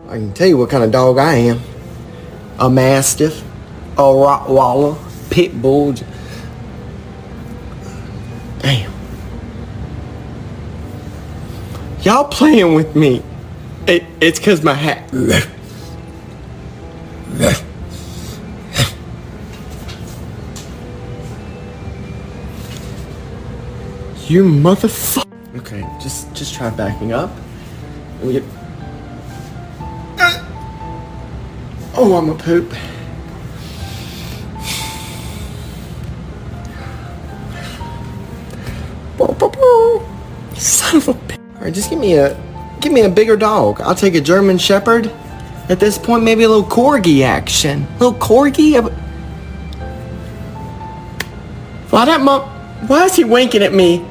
I can tell you what kind of dog I am. A Mastiff, a Rottweiler, Pit Bull. Damn. Y'all playing with me. It's cause my hat. You motherfucker. Okay, just try backing up. We get. Oh, I'm a poop. Son of a bitch. Alright, just give me a bigger dog. I'll take a German Shepherd. At this point, maybe a little corgi action. A little corgi? Why is he winking at me?